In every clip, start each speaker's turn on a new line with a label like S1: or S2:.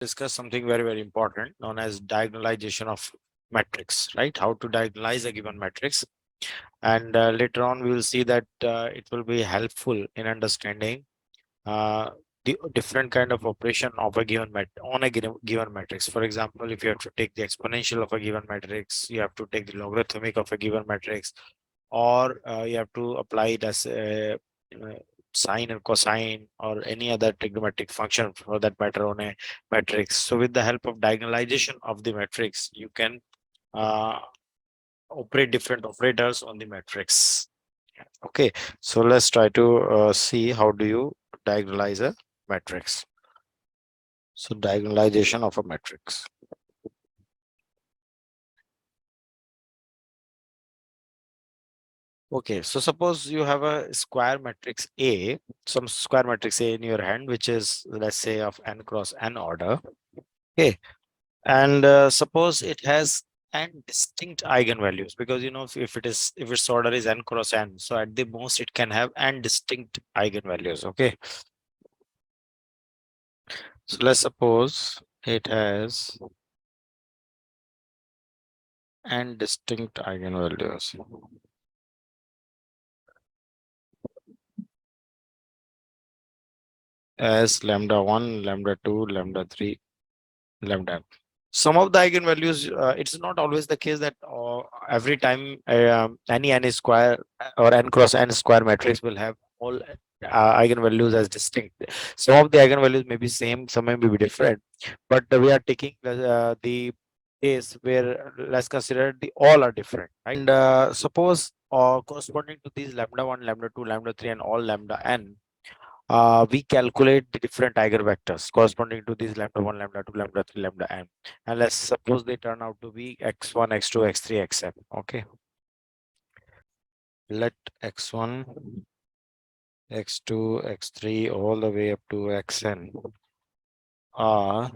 S1: discuss something very important known as diagonalization of matrix, right? How to diagonalize a given matrix. And later on, we will see that it will be helpful in understanding uh, the different kind of operation of a given on a given matrix. For example, if you have to take the exponential of a given matrix, you have to take the logarithmic of a given matrix, or you have to apply it as uh, sine and cosine or any other trigonometric function for that matter on a matrix. So with the help of diagonalization of the matrix, you can uh, operate different operators on the matrix. Okay, so let's try to see how do you diagonalize a matrix. So diagonalization of a matrix. Okay, so suppose you have a square matrix A, some square matrix A in your hand, which is, let's say, of n cross n order. Okay, and suppose it has n distinct eigenvalues, because you know if its order is n cross n, so at the most it can have n distinct eigenvalues. Okay, so let's suppose it has n distinct eigenvalues. As lambda 1, lambda 2, lambda 3, lambda n. Some of the eigenvalues, it's not always the case that every time any n square or n cross n square matrix will have all eigenvalues as distinct. Some of the eigenvalues may be same, some may be different, but we are taking the case where let's consider the all are different, right? And suppose corresponding to these lambda 1, lambda 2, lambda 3 and all lambda n, we calculate the different eigenvectors corresponding to these lambda 1, lambda 2, lambda 3, lambda n. And let's suppose they turn out to be x1, x2, x3, xn. Okay. Let x1, x2, x3 all the way up to xn are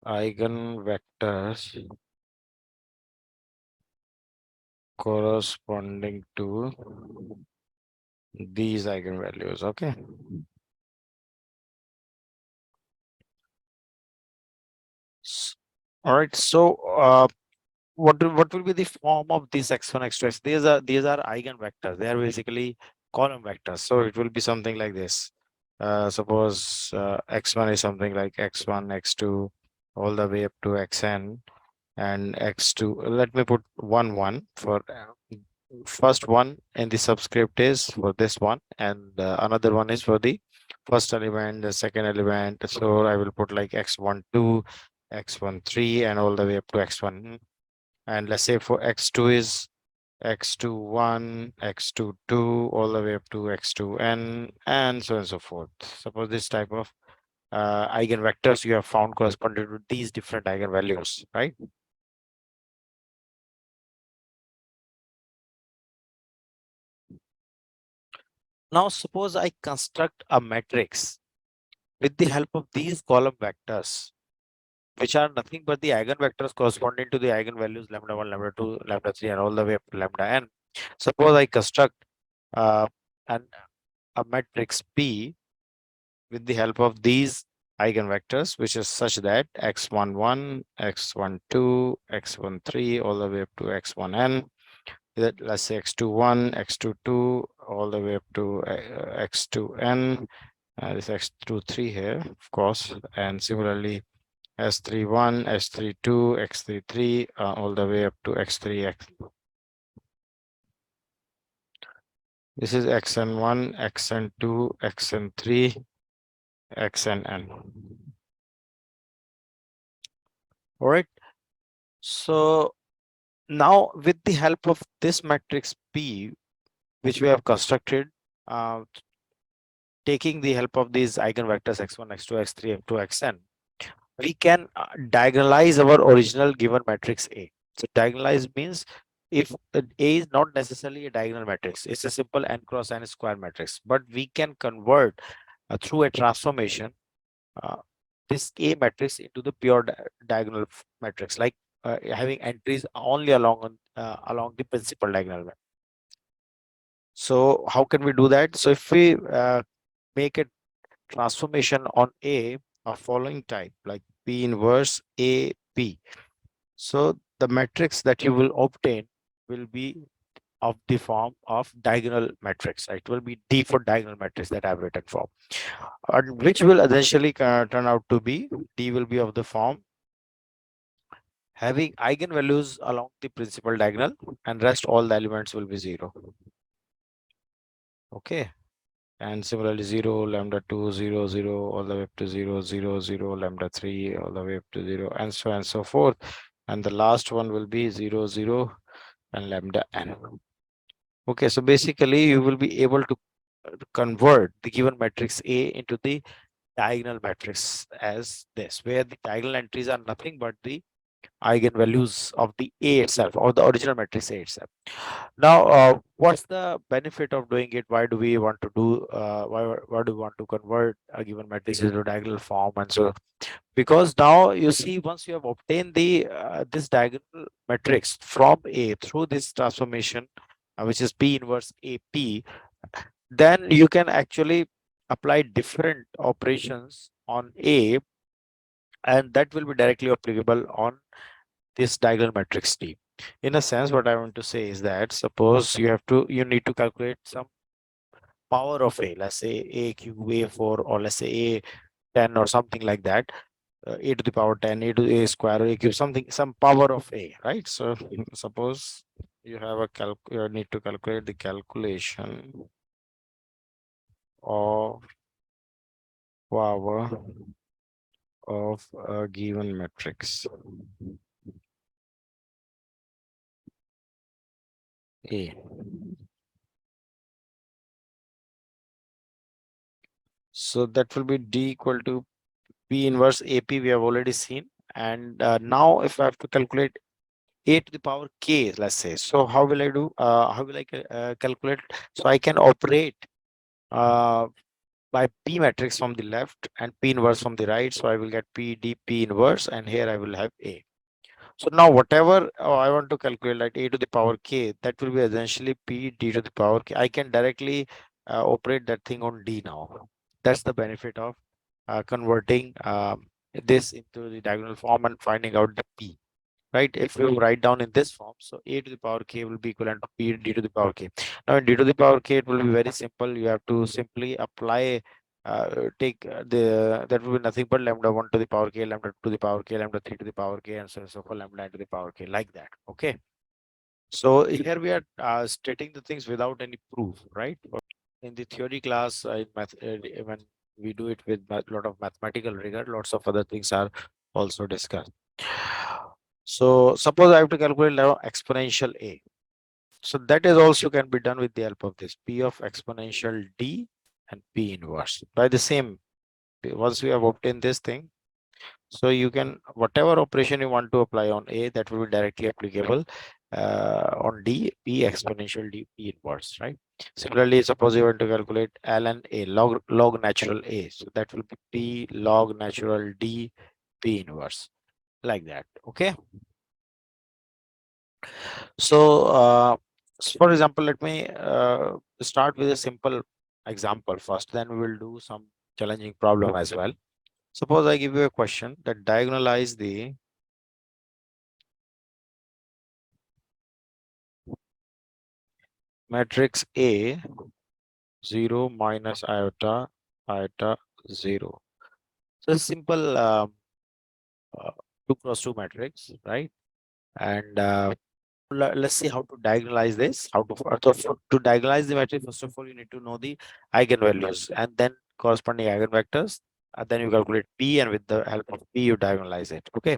S1: eigenvectors corresponding to these eigenvalues. Okay. All right. So what will be the form of this x1, x2, x? These are eigenvectors. They are basically column vectors. So it will be something like this. Suppose x1 is something like x1, x2, all the way up to xn, and x2. Let me put 1, 1 for first one, and the subscript is for this one, and another one is for the first element, the second element. So I will put like x1, 2, x1, 3, and all the way up to x1. And let's say for x2 is x21, x22, all the way up to x2n, and so on and so forth. Suppose this type of eigenvectors you have found corresponding to these different eigenvalues, right? Now suppose I construct a matrix with the help of these column vectors, which are nothing but the eigenvectors corresponding to the eigenvalues lambda 1, lambda 2, lambda 3, and all the way up to lambda n. Suppose I construct uh, an, a matrix P with the help of these eigenvectors, which is such that x11, x12, x13, all the way up to x1n. That, let's say x21, x22, all the way up to x2n. This x23 here, of course, and similarly S31, S32, X33, all the way up to X3X. This is XN1, XN2, XN3, XNN. All right. So now with the help of this matrix P, which we have constructed, taking the help of these eigenvectors x1, x2, x3, x2, xn, we can diagonalize our original given matrix A. So diagonalize means if A is not necessarily a diagonal matrix, it's a simple n cross n square matrix, but we can convert through a transformation uh, this A matrix into the pure diagonal matrix, like having entries only along the principal diagonal. So how can we do that? So if we make a transformation on A of following type, like P inverse AP. So the matrix that you will obtain will be of the form of diagonal matrix. It will be D for diagonal matrix that I've written for, and which will eventually turn out to be D will be of the form having eigenvalues along the principal diagonal, and rest all the elements will be zero. Okay. And similarly 0, lambda 2, 0, 0, all the way up to 0, 0, 0, lambda 3, all the way up to 0, and so on and so forth. And the last one will be 0, 0, and lambda n. Okay, so basically you will be able to convert the given matrix A into the diagonal matrix as this, where the diagonal entries are nothing but the eigenvalues of the A itself, or the original matrix A itself. Now, what's the benefit of doing it? Why do we want to do? Why do we want to convert a given matrix into diagonal form? And so, because now you see, once you have obtained the this diagonal matrix from A through this transformation, which is P inverse AP, then you can actually apply different operations on A, and that will be directly applicable on this diagonal matrix T. In a sense, what I want to say is that suppose you need to calculate some power of A, let's say A cube, A4, or let's say A10 or something like that, A to the power 10, A to the A square, or A cube, something, some power of A, right? So suppose you have you need to calculate the calculation of power of a given matrix A. So that will be D equal to P inverse AP, we have already seen. And now if I have to calculate A to the power K, let's say, so how will I do? How will I calculate? So I can operate uh, by P matrix from the left and P inverse from the right. So I will get P, D, P inverse, and here I will have A. So now whatever I want to calculate, like A to the power K, that will be essentially P D to the power K. I can directly operate that thing on D now. That's the benefit of converting this into the diagonal form and finding out the P. Right? If you write down in this form, so A to the power K will be equivalent to P D to the power K. Now in D to the power K, it will be very simple. You have to simply apply take the that will be nothing but lambda 1 to the power K, lambda 2 to the power K, lambda 3 to the power K, and so on and so forth, lambda n to the power K, like that. Okay. So here we are stating the things without any proof, right? In the theory class, when we do it with a lot of mathematical rigor, lots of other things are also discussed. So suppose I have to calculate now exponential A. So that is also can be done with the help of this P of exponential D and P inverse by the same. Once we have obtained this thing, so you can, whatever operation you want to apply on A, that will be directly applicable on D, P exponential D, P inverse, right? Similarly, suppose you want to calculate ln A, log natural A. So that will be P log natural D, P inverse, like that. Okay. So, for example, let me start with a simple example first, then we will do some challenging problem as well. Suppose I give you a question that diagonalize the matrix A 0 minus iota, iota 0. So simple 2 cross 2 matrix, right? And let's see how to diagonalize this. How to to diagonalize the matrix, first of all, you need to know the eigenvalues and then corresponding eigenvectors. And then you calculate P, and with the help of P, you diagonalize it. Okay.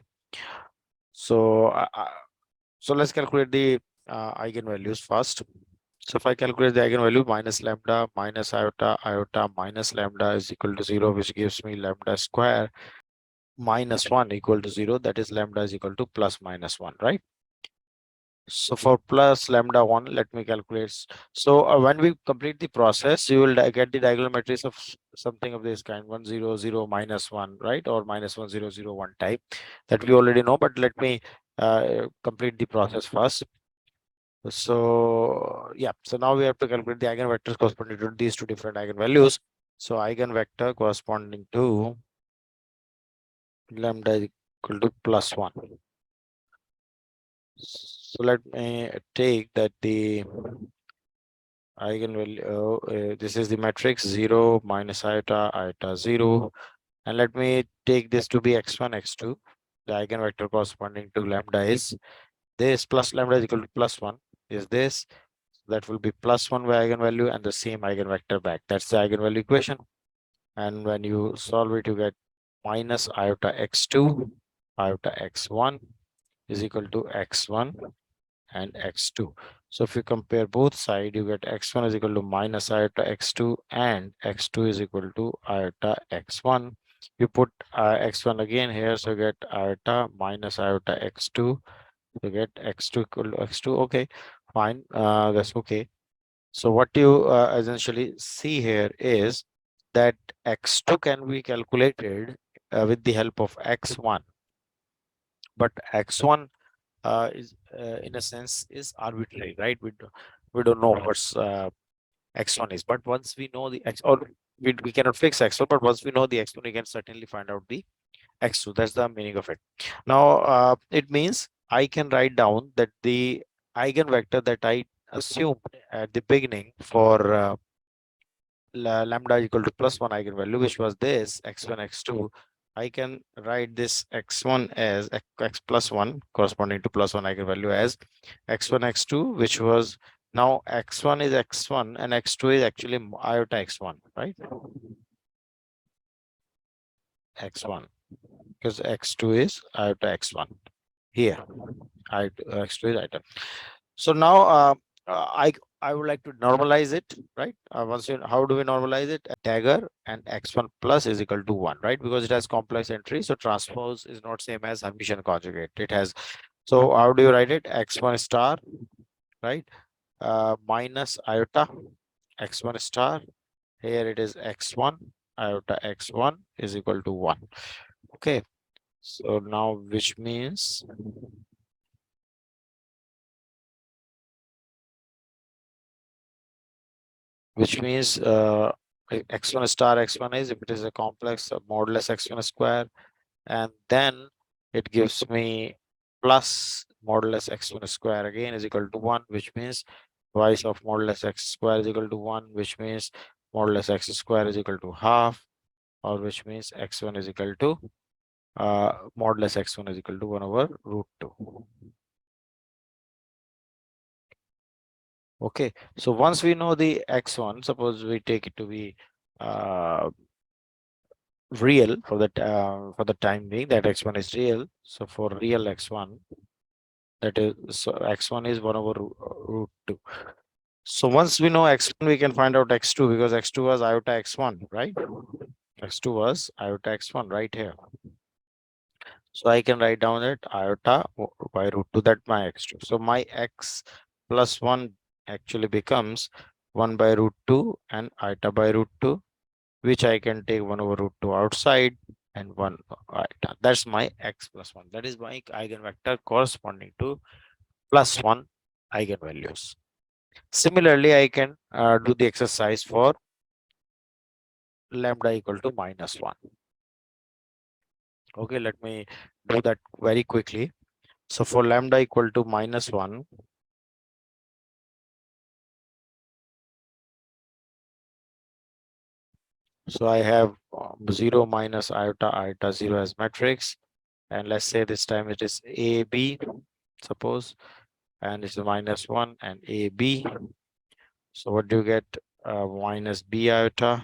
S1: So, so let's calculate the eigenvalues first. So if I calculate the eigenvalue, minus lambda minus iota, iota minus lambda is equal to 0, which gives me lambda square minus 1 equal to 0. That is lambda is equal to plus minus 1, right? So for plus lambda 1, let me calculate. So when we complete the process, you will get the diagonal matrix of something of this kind, 1 0 0 minus 1, right? Or minus 1 0 0 1 type, that we already know, but let me complete the process first. So yeah, so now we have to calculate the eigenvectors corresponding to these two different eigenvalues. So eigenvector corresponding to lambda is equal to +1. So let me take that the eigenvalue, this is the matrix 0 minus iota, iota 0. And let me take this to be x1, x2. The eigenvector corresponding to lambda is this, plus lambda is equal to +1 is this. That will be +1 by eigenvalue and the same eigenvector back. That's the eigenvalue equation. And when you solve it, you get minus iota x2, iota x1 is equal to x1 and x2. So if you compare both sides, you get x1 is equal to minus iota x2 and x2 is equal to iota x1. You put x1 again here, so you get iota minus iota x2. You get x2 equal to x2. Okay, fine. That's okay. So what you essentially see here is that x2 can be calculated with the help of x1, but x1 is in a sense is arbitrary, right? We don't know what's x1 is, but once we know the x, or we cannot fix x1, but once we know the x1, we can certainly find out the x2. That's the meaning of it. Now it means I can write down that the eigenvector that I assumed at the beginning for lambda equal to +1 eigenvalue, which was this x1, x2. I can write this x1 as x plus 1 corresponding to +1 eigenvalue as x1, x2, which was now x1 is x1 and x2 is actually iota x1, right? X1, because x2 is iota x1 here. X2 is iota. So now I would like to normalize it, right? Once you, how do we normalize it? Dagger and x1 plus is equal to 1, right? Because it has complex entry, so transpose is not same as Hermitian conjugate. It has, so how do you write it? X1 star, right? Minus iota x1 star. Here it is x1, iota x1 is equal to 1. Okay. So now which means x1 star x1 is, if it is a complex modulus x1 square, and then it gives me plus modulus x1 square again is equal to 1, which means twice of modulus x square is equal to 1, which means modulus x square is equal to half, or which means x1 is equal to modulus x1 is equal to 1 over root 2. Okay, so once we know the x1, suppose we take it to be uh, real for the time being, that x1 is real. So for real x1, that is, so x1 is 1 over root 2. So once we know x1, we can find out x2, because x2 was iota x1, right? X2 was iota x1 right here. So I can write down that iota by root 2, that my x2. So my x plus 1 actually becomes 1 by root 2 and iota by root 2, which I can take 1 over root 2 outside and 1 iota. That's my x plus 1. That is my eigenvector corresponding to +1 eigenvalues. Similarly, I can do the exercise for lambda equal to -1. Okay, let me do that very quickly. So for lambda equal to -1, so I have 0 minus iota, iota 0 as matrix. And let's say this time it is AB, suppose, and it's -1 and AB. So what do you get? Minus B iota.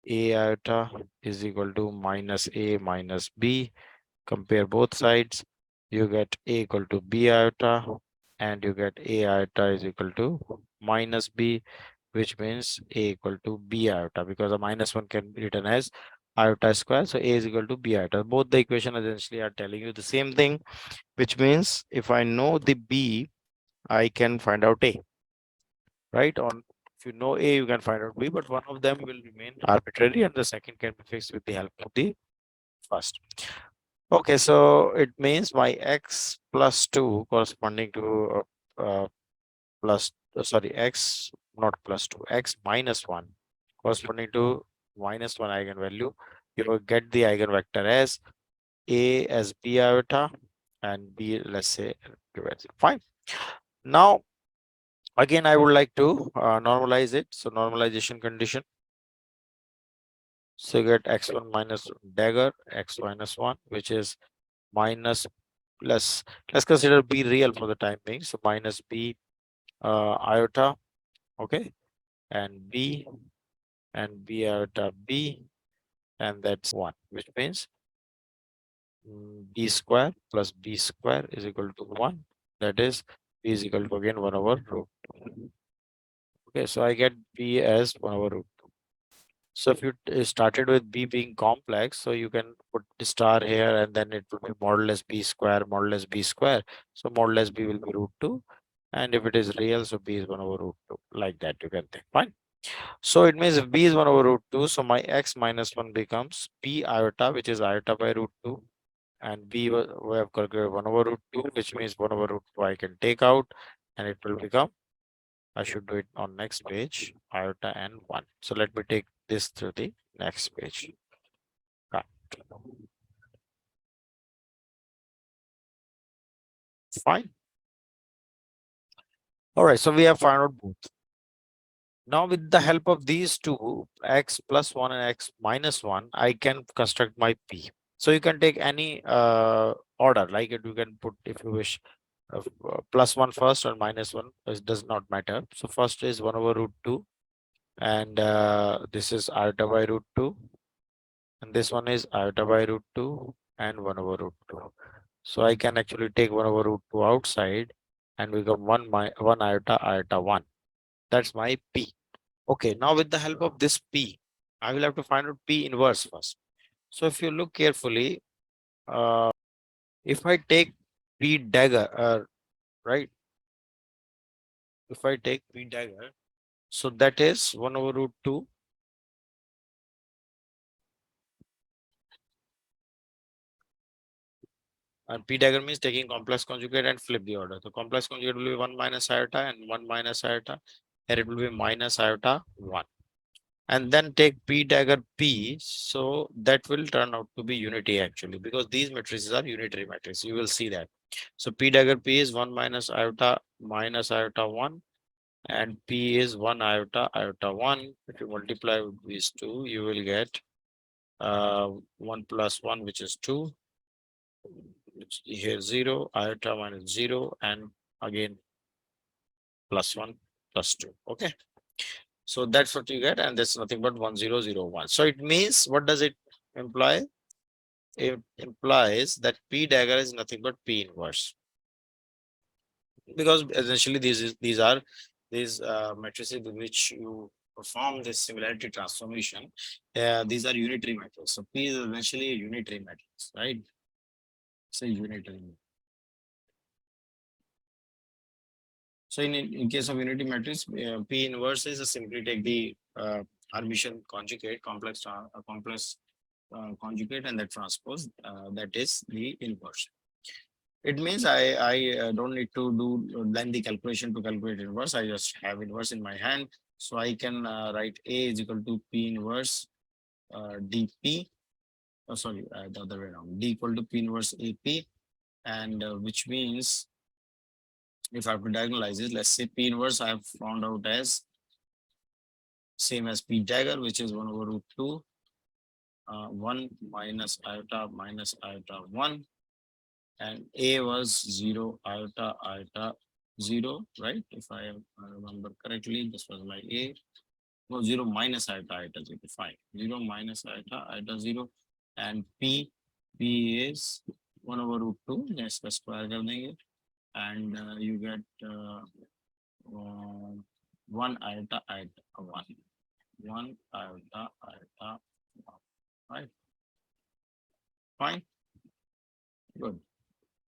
S1: A iota is equal to minus A minus B. Compare both sides. You get A equal to B iota, and you get A iota is equal to minus B, which means A equal to B iota, because a -1 can be written as iota square. So A is equal to B iota. Both the equation essentially are telling you the same thing, which means if I know the B, I can find out A, right? On, if you know A, you can find out B, but one of them will remain arbitrary and the second can be fixed with the help of the first. Okay, so it means my x plus 2 corresponding to sorry, x not plus 2, x minus 1 corresponding to -1 eigenvalue. You will get the eigenvector as A as B iota and B, let's say, fine. Now, again, I would like to normalize it. So normalization condition. So you get x1 minus dagger, x minus 1, which is minus plus, let's consider B real for the time being. So minus B iota, okay, and B iota B, and that's 1, which means B square plus B square is equal to 1. That is, B is equal to again 1 over root 2. Okay, so I get B as 1 over root 2. So if you started with B being complex, so you can put the star here and then it will be modulus B square, modulus B square. So modulus B will be root 2. And if it is real, so B is 1 over root 2. Like that, you can think. Fine. So it means if B is 1 over root 2, so my x minus 1 becomes B iota, which is iota by root 2. And B we have calculated 1 over root 2, which means 1 over root 2 I can take out and it will become, I should do it on next page, iota and 1. So let me take this to the next page. Right. Fine. All right, so we have found out both. Now with the help of these two, x plus 1 and x minus 1, I can construct my P. So you can take any order, like it, you can put, if you wish, plus 1 first or minus 1, it does not matter. So first is 1 over root 2, and this is iota by root 2, and this one is iota by root 2 and 1 over root 2. So I can actually take 1 over root 2 outside and become 1 iota 1. That's my P. Okay, now with the help of this P, I will have to find out P inverse first. So if you look carefully, if I take P dagger, right? If I take P dagger, so that is 1 over root 2. And P dagger means taking complex conjugate and flip the order. So complex conjugate will be 1 minus iota and 1 minus iota. Here it will be minus iota 1. And then take P dagger P. So that will turn out to be unity actually, because these matrices are unitary matrices. You will see that. So P dagger P is 1 minus iota 1, and P is 1 iota 1. If you multiply with these two, you will get 1 plus 1, which is 2. Here 0, iota minus 0, and again plus 1 plus 2. Okay. So that's what you get, and that's nothing but 1001. So it means, what does it imply? It implies that P dagger is nothing but P inverse, because essentially these are matrices with which you perform this similarity transformation. These are unitary matrices. So P is essentially a unitary matrix, right? So unitary. So in case of unity matrix, P inverse is simply take the Hermitian conjugate, complex conjugate, and the transpose, that is the inverse. It means I don't need to do lengthy calculation to calculate inverse. I just have inverse in my hand. So I can write A is equal to P inverse dP. Oh, sorry, the other way around. D equal to P inverse AP, and which means if I have to diagonalize it, let's say P inverse I have found out as same as P dagger, which is 1 over root 2, 1 minus iota 1, and A was 0 iota 0, right? If I remember correctly, this was my A. No, 0 minus iota 0, fine. 0 minus iota 0, and P is 1 over root 2. Yes, the square kar denge, and you get 1 iota 1. 1 iota 1. Right? Fine. Good.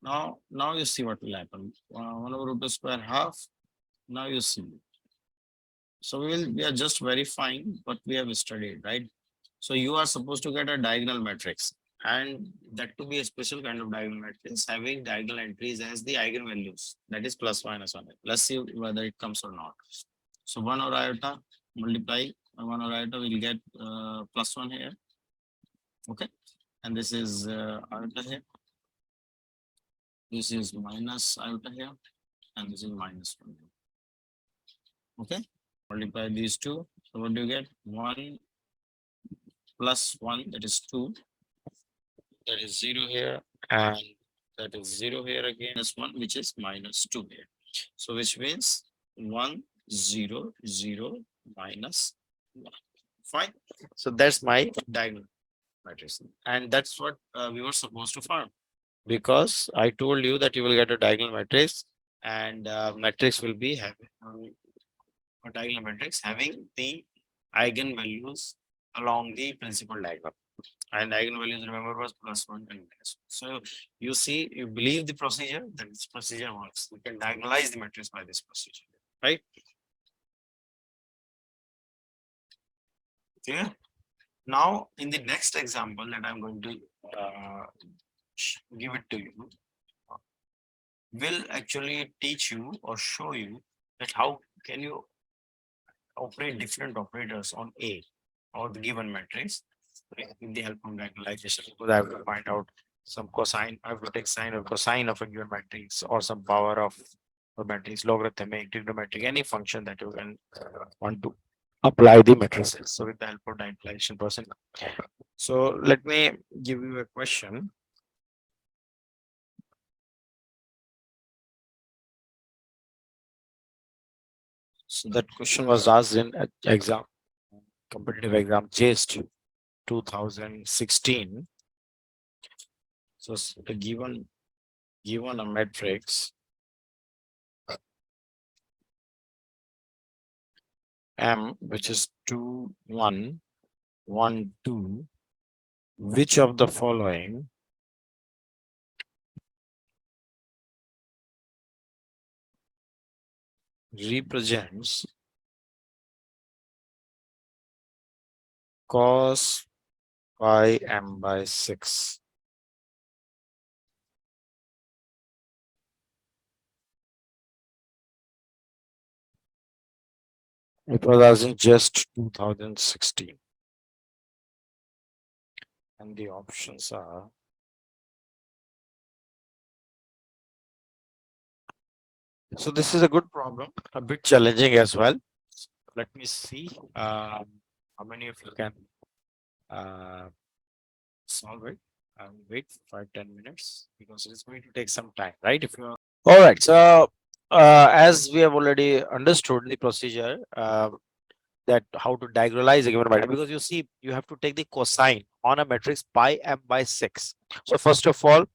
S1: Now you see what will happen. 1 over root 2 square half. Now you see. So we are just verifying what we have studied, right? So you are supposed to get a diagonal matrix, and that to be a special kind of diagonal matrix having diagonal entries as the eigenvalues, that is plus minus 1. Let's see whether it comes or not. So 1 over iota multiply 1 over iota will get plus 1 here. Okay. and this is iota here. This is minus iota here, and this is minus 1 here. Okay, multiply these two. So what do you get? 1 plus 1, that is 2. That is 0 here, and that is 0 here again. Minus 1, which is minus 2 here. So which means 1, 0, 0, minus 1. Fine. So that's my diagonal matrix. And that's what we were supposed to find. Because I told you that you will get a diagonal matrix, and matrix will be having a diagonal matrix having the eigenvalues along the principal diagonal. And eigenvalues, remember, was plus 1 and minus 1. So you see, you believe the procedure, that this procedure works. You can diagonalize the matrix by this procedure, right? Clear? Now, in the next example that I'm going to give it to you, will actually teach you or show you that how can you operate different operators on A or the given matrix with the help of diagonalization. Because I have to find out some cosine, I have to take sine or cosine of a given matrix, or some power of a matrix, logarithmic, trigonometric, any function that you can want to apply the matrices. So with the help of diagonalization person. So let me give you a question. So that question was asked in exam, competitive exam, JST 2016. So given a matrix M, which is 2, 1, 1, 2, which of the following represents cos pi m by 6? It was as in just 2016. And the options are so this is a good problem, a bit challenging as well. Let me see how many of you can solve it. Wait 5-10 minutes because it's going to take some time, right? If you are all right. So as we have already understood the procedure, that how to diagonalize a given matrix, because you see you have to take the cosine on a matrix pi m by 6. So first of all,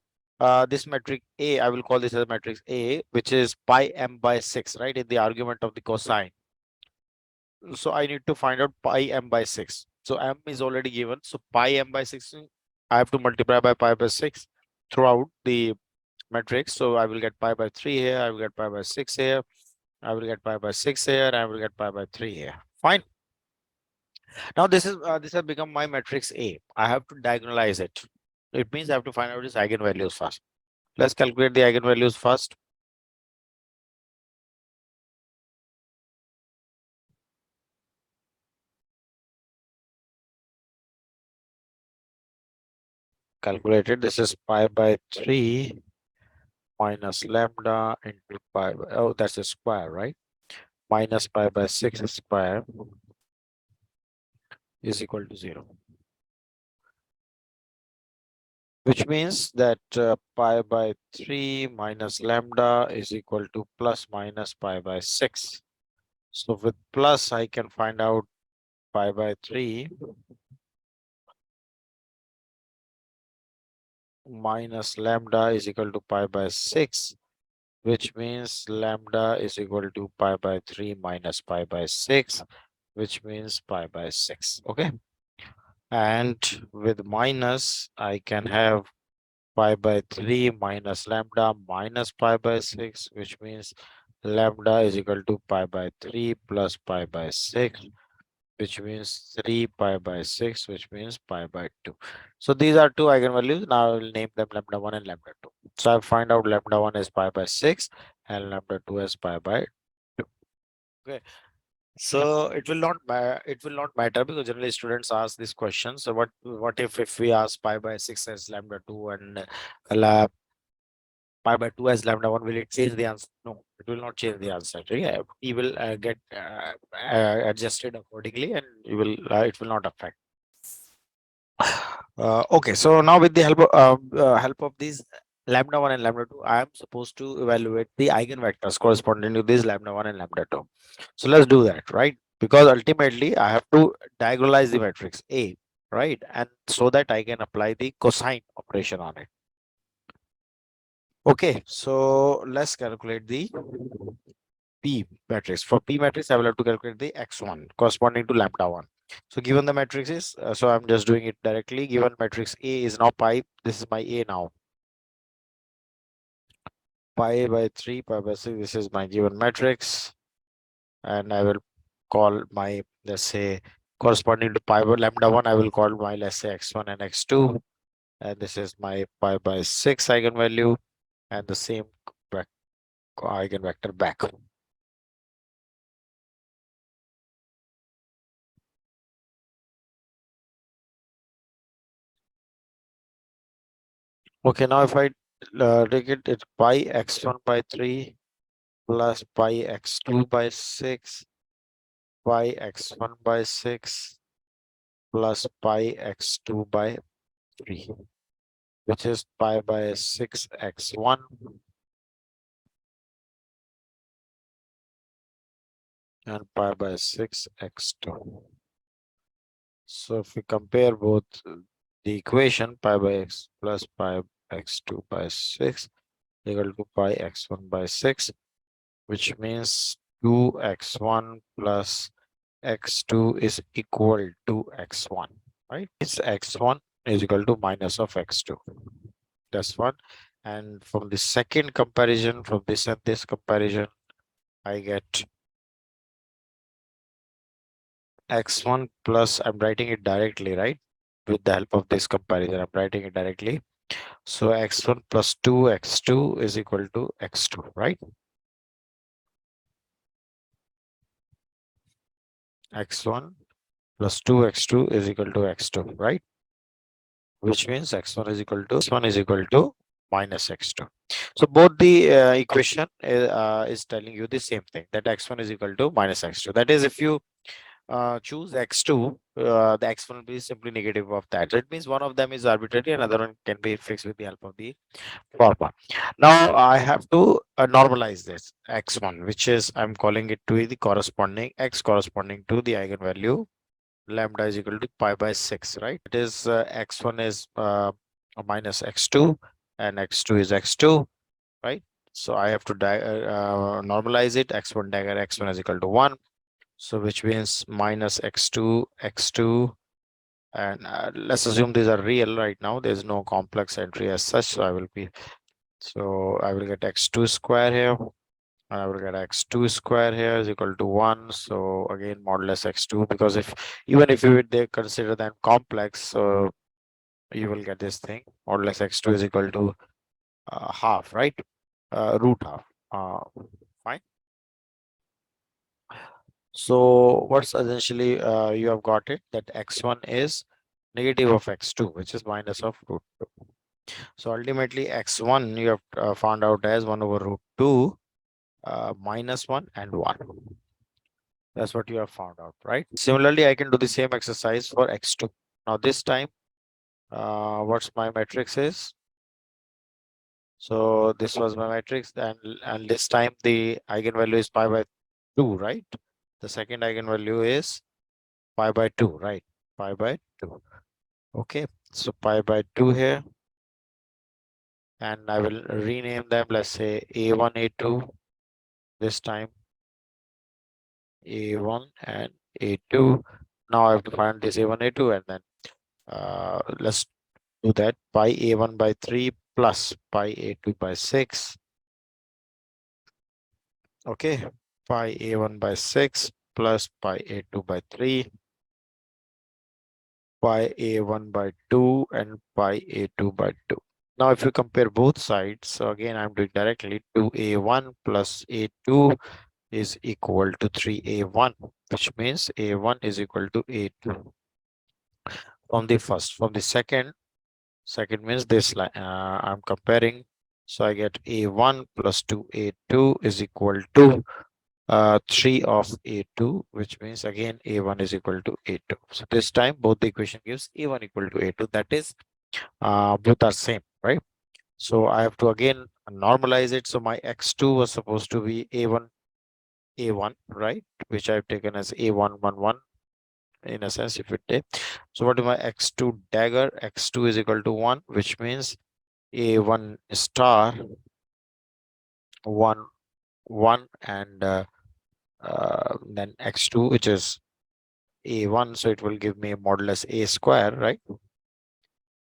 S1: this matrix A, I will call this as matrix A, which is pi m by 6, right, in the argument of the cosine. So I need to find out pi m by 6. So m is already given, so pi m by 6, I have to multiply by pi by 6 throughout the matrix. So I will get pi by 3 here, I will get pi by 6 here, I will get pi by 6 here, I will get pi by 3 here. Fine. Now this has become my matrix A. I have to diagonalize it. It means I have to find out its eigenvalues first. Let's calculate the eigenvalues first. Calculated. This is pi by 3 minus lambda into pi by, oh, that's a square, right? Minus pi by 6 square is equal to 0. Which means that pi by 3 minus lambda is equal to plus minus pi by 6. So with plus, I can find out pi by 3 minus lambda is equal to pi by 6, which means lambda is equal to pi by 3 minus pi by 6, which means pi by 6. Okay. And with minus, I can have pi by 3 minus lambda minus pi by 6, which means lambda is equal to pi by 3 plus pi by 6, which means 3 pi by 6, which means pi by 2. So these are two eigenvalues. Now I will name them lambda 1 and lambda 2. So I find out lambda 1 is pi by 6 and lambda 2 is pi by 2. Okay. So it will not matter because generally students ask this question. So what if we ask pi by 6 as lambda 2 and pi by 2 as lambda 1, will it change the answer? No, it will not change the answer. Yeah, he will get adjusted accordingly, and it will not affect. Okay, so now with the help of these lambda 1 and lambda 2, I am supposed to evaluate the eigenvectors corresponding to this lambda 1 and lambda 2. So let's do that, right? Because ultimately I have to diagonalize the matrix A, right? And so that I can apply the cosine operation on it. Okay, so let's calculate the P matrix. For P matrix, I will have to calculate the x1 corresponding to lambda 1. So given the matrices, so I'm just doing it directly. Given matrix A is now pi, this is my A now. Pi by 3, pi by 6, this is my given matrix. And I will call my, let's say, corresponding to pi by lambda 1, I will call my, let's say, x1 and x2. And this is my pi by 6 eigenvalue and the same eigenvector back. Okay, now if I take it, it's pi x1 by 3 plus pi x2 by 6 pi x1 by 6 plus pi x2 by 3, which is pi by 6x1 and pi by 6x2. So if we compare both the equation, pi by x plus pi x2 by 6 equal to pi x1 by 6, which means 2x1 plus x2 is equal to x1, right? It's x1 is equal to minus of x2. That's one. And from the second comparison, from this and this comparison, I get x1 plus, I'm writing it directly, right? With the help of this comparison, I'm writing it directly. So x1 plus 2x2 is equal to x2, right? x1 plus 2x2 is equal to x2, right? Which means x1 is equal to minus x2. So both the equation is telling you the same thing, that x1 is equal to minus x2. That is, if you choose x2, the x1 will be simply negative of that. So it means one of them is arbitrary, another one can be fixed with the help of the formula. Now I have to normalize this x1, which is, I'm calling it to be the corresponding x corresponding to the eigenvalue lambda is equal to pi by 6, right? It is x1 is minus x2 and x2 is x2, right? So I have to normalize it. X1 dagger x1 is equal to 1. So which means minus x2, and let's assume these are real right now. There's no complex entry as such. So I will get x2 square here. I will get x2 square here is equal to 1. So again, modulus x2, because even if you would they consider them complex, so you will get this thing. Modulus x2 is equal to half, right? Root half. Fine. So what's essentially you have got it that x1 is negative of x2, which is minus of root 2. So ultimately x1 you have found out as 1 over root 2 minus 1 and 1. That's what you have found out, right? Similarly, I can do the same exercise for x2. Now this time, what's my matrix is? So this was my matrix, and this time the eigenvalue is pi by 2, right? The second eigenvalue is pi by 2, right? Pi by 2. Okay, so pi by 2 here, and I will rename them, let's say A1, A2, this time A1 and A2. Now I have to find this A1, A2, and then let's do that. Pi A1 by 3 plus pi A2 by 6. Okay, pi A1 by 6 plus pi A2 by 3. Pi A1 by 2 and pi A2 by 2. Now, if you compare both sides, so again, I'm doing directly 2A1 plus A2 is equal to 3a1, which means a1 is equal to a2 from the first. From the second means this line, I'm comparing. So I get a1 plus 2a2 is equal to 3 of a2, which means again a1 is equal to a2. So this time both the equation gives a1 equal to a2. That is, both are same, right? So I have to again normalize it. So my x2 was supposed to be a1, right? Which I've taken as a111 in a sense, if it take. So what is my x2 dagger? X2 is equal to 1, which means a1 star 1 1, and then x2, which is a1, so it will give me modulus a square, right?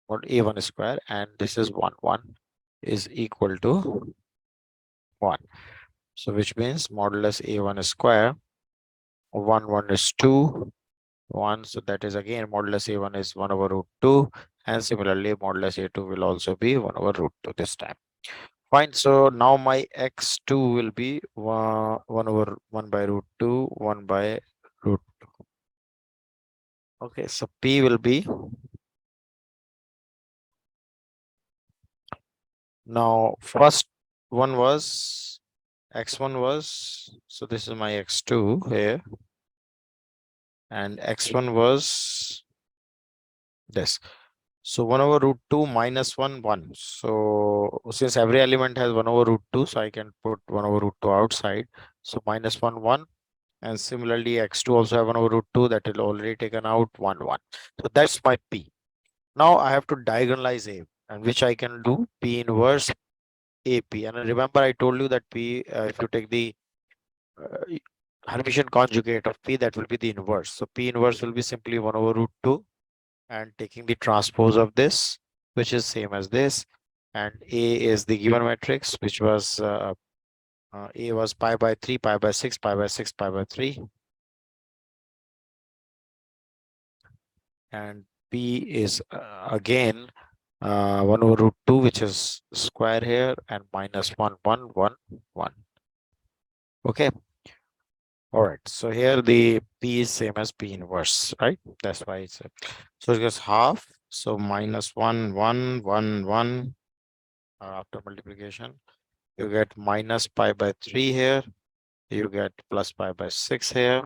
S1: Mod a1 square, and this is 1 1 is equal to 1. So which means modulus a1 square 1 1 is 2 1, so that is again modulus a1 is 1 over root 2, and similarly modulus a2 will also be 1 over root 2 this time. Fine. So now my x2 will be 1 over 1 by root 2, 1 by root 2. Okay, so p will be, now first one was x1 was, so this is my x2 here, and x1 was this. So 1 over root 2 minus 1, 1. So since every element has 1 over root 2, so I can put 1 over root 2 outside. So minus 1, 1. And similarly, x2 also have 1 over root 2, that will already taken out 1, 1. So that's my p. Now I have to diagonalize a, and which I can do p inverse ap. And remember, I told you that p, if you take the Hermitian conjugate of p, that will be the inverse. So p inverse will be simply 1 over root 2, and taking the transpose of this, which is same as this, and a is the given matrix, which was a was pi by 3, pi by 6, pi by 6, pi by 3, and p is again 1 over root 2, which is square here, and minus 1 1 1 1. Okay, all right, so here the p is same as p inverse, right? That's why it's so it goes half, so minus 1 1 1 1 after multiplication. You get minus pi by 3 here, you get plus pi by 6 here,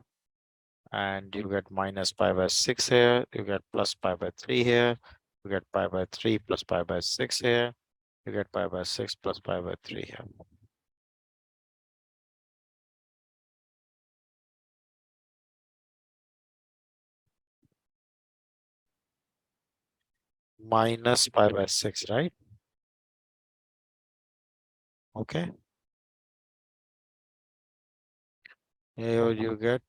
S1: and you get minus pi by 6 here, you get plus pi by 3 here, you get pi by 3 plus pi by 6 here, you get pi by 6 plus pi by 3 here. Minus pi by 6, right? Okay. Here you get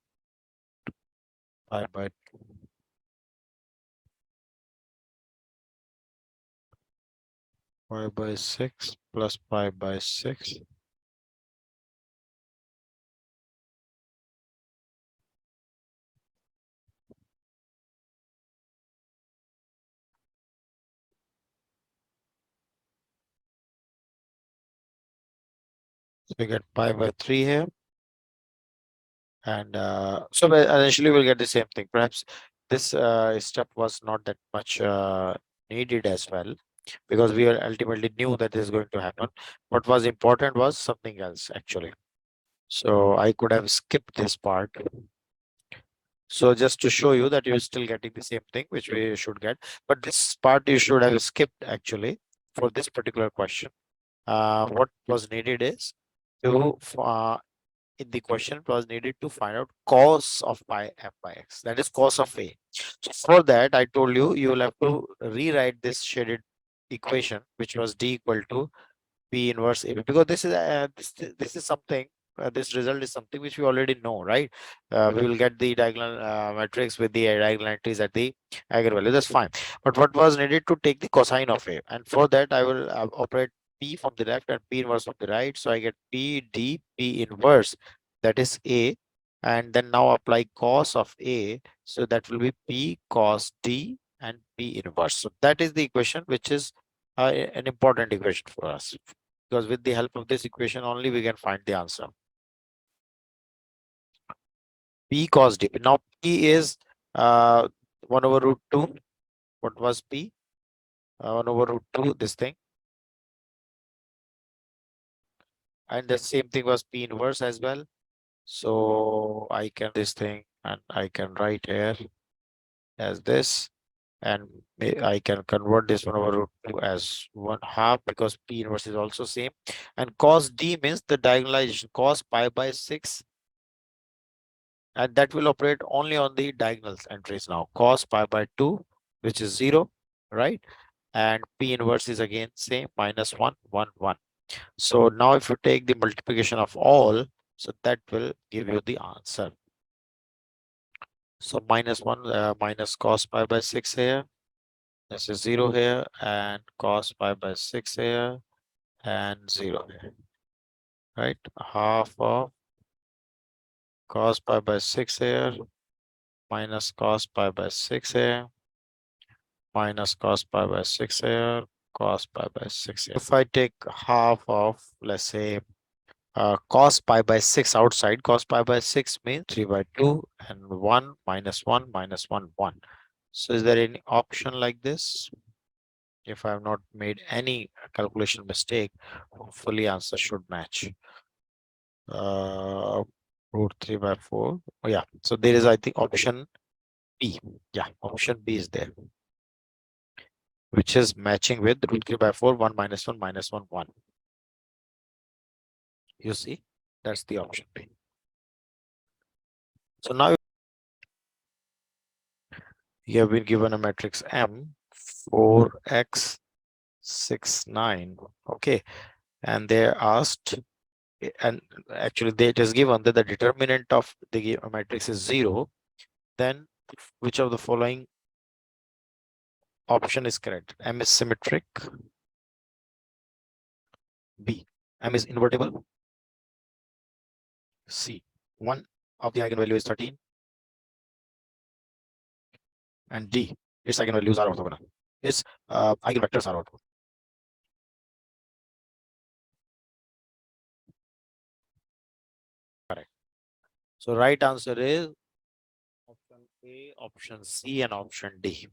S1: pi by 6 plus pi by 6. So you get pi by 3 here. And so eventually we'll get the same thing. Perhaps this step was not that much needed as well, because we ultimately knew that this is going to happen. What was important was something else actually. So I could have skipped this part. So just to show you that you're still getting the same thing, which we should get. But this part you should have skipped actually for this particular question. What was needed is to in the question was needed to find out cos of pi f by x, that is cos of a. So for that I told you, you will have to rewrite this shaded equation, which was d equal to p inverse a, because this is something, this result is something which we already know, right? We will get the diagonal matrix with the diagonal entries at the eigenvalue, that's fine. But what was needed to take the cosine of a, and for that I will operate p from the left and p inverse from the right. So I get p d p inverse, that is a, and then now apply cos of a, so that will be p cos d and p inverse. So that is the equation which is an important equation for us, because with the help of this equation only we can find the answer. P cos d. Now P is 1 over root 2. What was P? 1 over root 2, this thing. And the same thing was P inverse as well. So I can this thing and I can write here as this, and I can convert this 1 over root 2 as 1/2 because P inverse is also same. And cos D means the diagonalization cos pi by 6, and that will operate only on the diagonal entries now. Cos pi by 2, which is 0, right? And P inverse is again same, minus 1, 1, 1. So now if you take the multiplication of all, so that will give you the answer. So minus 1 minus cos pi by 6 here. This is 0 here, and cos pi by 6 here, and 0 here. Right? Half of cos pi by 6 here, minus cos pi by 6 here, minus cos pi by 6 here, cos pi by 6 here. If I take half of, let's say, cos pi by 6 outside, cos pi by 6 means 3 by 2 and 1 minus 1 minus 1, 1. So is there any option like this? If I have not made any calculation mistake, hopefully answer should match. Root 3 by 4. Oh, yeah. So there is, I think, option B. Yeah, option B is there, which is matching with root 3 by 4, 1 minus 1 minus 1, 1. You see, that's the option B. So now you have been given a matrix M, 4x, 6, 9. Okay. And they're asked, and actually it is given that the determinant of the matrix is 0. Then which of the following option is correct? M is symmetric. B, M is invertible. C, one of the eigenvalue is 13. And D, its eigenvalues are orthogonal. Its eigenvectors are orthogonal. Correct. So right answer is option A, option C, and option D.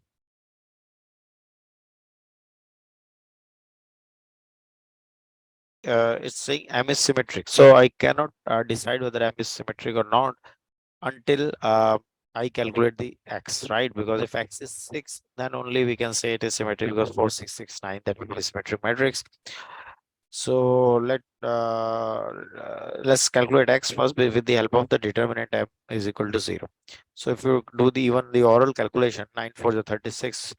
S1: It's saying M is symmetric. So I cannot decide whether M is symmetric or not until I calculate the X, right? Because if X is 6, then only we can say it is symmetric, because 4, 6, 6, 9, that will be symmetric matrix. So let's calculate X first with the help of the determinant M is equal to 0. So if you do even the oral calculation, 9 4 is 36,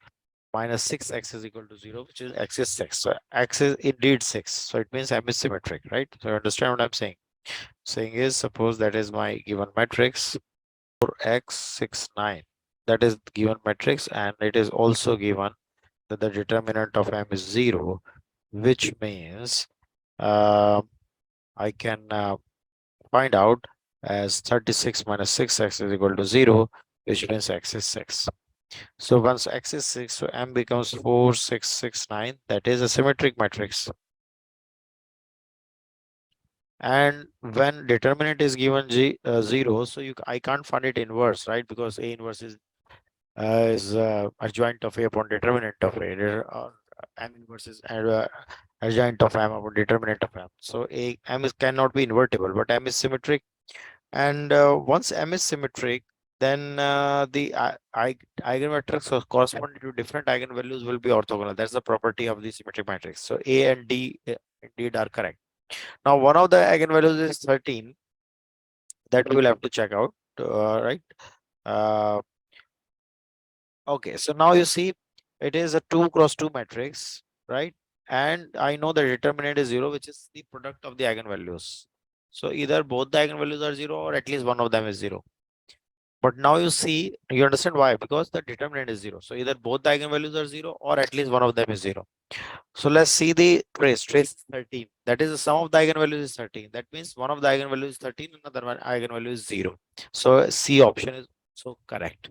S1: minus 6x is equal to 0, which is x is 6. So x is indeed 6. So it means M is symmetric, right? So you understand what I'm saying? Saying is, suppose that is my given matrix 4x 6 9. That is given matrix, and it is also given that the determinant of M is 0, which means I can find out as 36 minus 6x is equal to 0, which means x is 6. So once x is 6, so M becomes 4 6 6 9. That is a symmetric matrix. And when determinant is given 0, so I can't find it inverse, right? Because A inverse is adjoint of A upon determinant of A. M inverse is adjoint of M upon determinant of M. So M cannot be invertible, but M is symmetric. And once M is symmetric, then the eigenvectors corresponding to different eigenvalues will be orthogonal. That's the property of the symmetric matrix. So A and D indeed are correct. Now, one of the eigenvalues is 13. That we will have to check out, right? Uh, okay, so now you see it is a 2 cross 2 matrix, right? And I know the determinant is 0, which is the product of the eigenvalues. So either both the eigenvalues are 0 or at least one of them is 0. But now you see, you understand why? Because the determinant is 0. So either both the eigenvalues are 0 or at least one of them is 0. So let's see the trace. Trace is 13. That is the sum of the eigenvalues is 13. That means one of the eigenvalues is 13, another one eigenvalue is 0. So C option is so correct.